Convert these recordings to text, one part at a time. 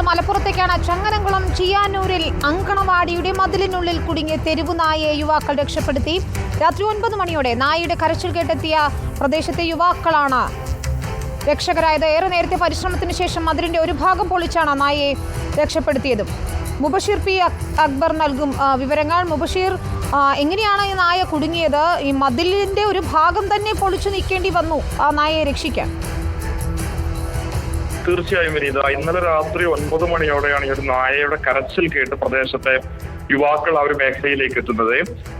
മലപ്പുറത്തേക്കാണ്. ചങ്ങരംകുളം ചിയ്യാനൂരിൽ അങ്കണവാടിയുടെ മതിലിനുള്ളിൽ കുടുങ്ങിയ തെരുവു നായയെ യുവാക്കൾ രക്ഷപ്പെടുത്തി. രാത്രി 9 മണിയോടെ നായയുടെ കരച്ചിൽ കേട്ടെത്തിയ പ്രദേശത്തെ യുവാക്കളാണ് രക്ഷകരായത്. ഏറെ നേരത്തെ പരിശ്രമത്തിന് ശേഷം മതിലിന്റെ ഒരു ഭാഗം പൊളിച്ചാണ് നായയെ രക്ഷപ്പെടുത്തിയതും. മുബഷീർ പി അക്ബർ നൽകും വിവരങ്ങൾ. മുബഷീർ, എങ്ങനെയാണ് ഈ നായ കുടുങ്ങിയത്? ഈ മതിലിന്റെ ഒരു ഭാഗം തന്നെ പൊളിച്ചു നീക്കേണ്ടി വന്നു ആ നായയെ രക്ഷിക്കാൻ. തീർച്ചയായും വിനീത, ഇന്നലെ രാത്രി 9 മണിയോടെയാണ് ഈ ഒരു നായയുടെ കരച്ചിൽ കേട്ട് പ്രദേശത്തെ യുവാക്കൾ ആ ഒരു മേഖലയിലേക്ക് എത്തുന്നത്.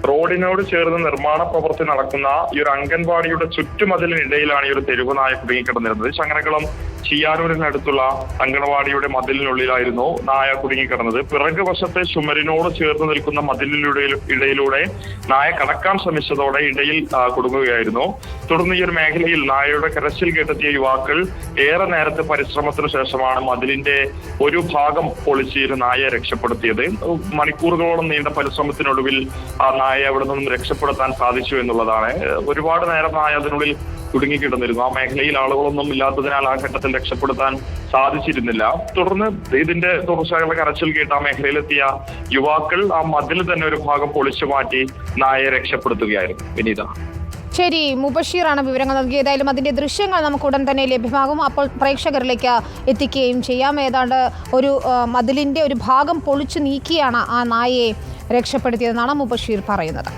റോഡിനോട് ചേർന്ന് നിർമ്മാണ പ്രവൃത്തി നടക്കുന്ന ഈ ഒരു അംഗൻവാടിയുടെ ചുറ്റുമതിലിനിടയിലാണ് ഈ ഒരു തെരുവ് നായ കുടുങ്ങിക്കിടന്നിരുന്നത്. ചങ്ങരംകുളം ചിയ്യാനൂരിനടുത്തുള്ള അംഗൻവാടിയുടെ മതിലിനുള്ളിലായിരുന്നു നായ കുടുങ്ങിക്കിടന്നത്. പിറകു വശത്തെ ചുമരിനോട് ചേർന്ന് നിൽക്കുന്ന ഇടയിലൂടെ നായ കടക്കാൻ ശ്രമിച്ചതോടെ ഇടയിൽ കുടുങ്ങുകയായിരുന്നു. തുടർന്ന് ഈ ഒരു മേഖലയിൽ നായയുടെ കരച്ചിൽ കേട്ടെത്തിയ യുവാക്കൾ ഏറെ നേരത്തെ പരിശ്രമത്തിന് ശേഷമാണ് മതിലിന്റെ ഒരു ഭാഗം പൊളിച്ച് ഈ നായയെ രക്ഷപ്പെടുത്തിയത്. മണിക്കൂറുകളോളം നീണ്ട പരിശ്രമത്തിനൊടുവിൽ ആ നായയെ അവിടെ നിന്നും രക്ഷപ്പെടുത്താൻ സാധിച്ചു എന്നുള്ളതാണ്. ഒരുപാട് നേരം നായ അതിനുള്ളിൽ കുടുങ്ങിക്കിടന്നിരുന്നു. ആ മേഖലയിൽ ആളുകളൊന്നും ഇല്ലാത്തതിനാൽ ആ ഘട്ടത്തിൽ രക്ഷപ്പെടുത്താൻ സാധിച്ചിരുന്നില്ല. തുടർന്ന് ഇതിന്റെ തുടർച്ചയായുള്ള കരച്ചിൽ കേട്ട് ആ മേഖലയിലെത്തിയ യുവാക്കൾ ആ മതിൽ തന്നെ ഒരു ഭാഗം പൊളിച്ചു മാറ്റി നായയെ രക്ഷപ്പെടുത്തുകയായിരുന്നു. വിനീത, ശരി, മുബഷീറാണ് വിവരങ്ങൾ നൽകിയതായാലും അതിന്റെ ദൃശ്യങ്ങൾ നമുക്ക് ഉടൻ തന്നെ ലഭ്യമാകും. അപ്പോൾ പ്രേക്ഷകരിലേക്ക് എത്തിക്കുകയും ചെയ്യാം. ഏതാണ്ട് ഒരു മതിലിന്റെ ഒരു ഭാഗം പൊളിച്ചു നീക്കിയാണ് ആ നായയെ രക്ഷപ്പെടുത്തിയതെന്നാണ് മുബഷീർ പറയുന്നത്.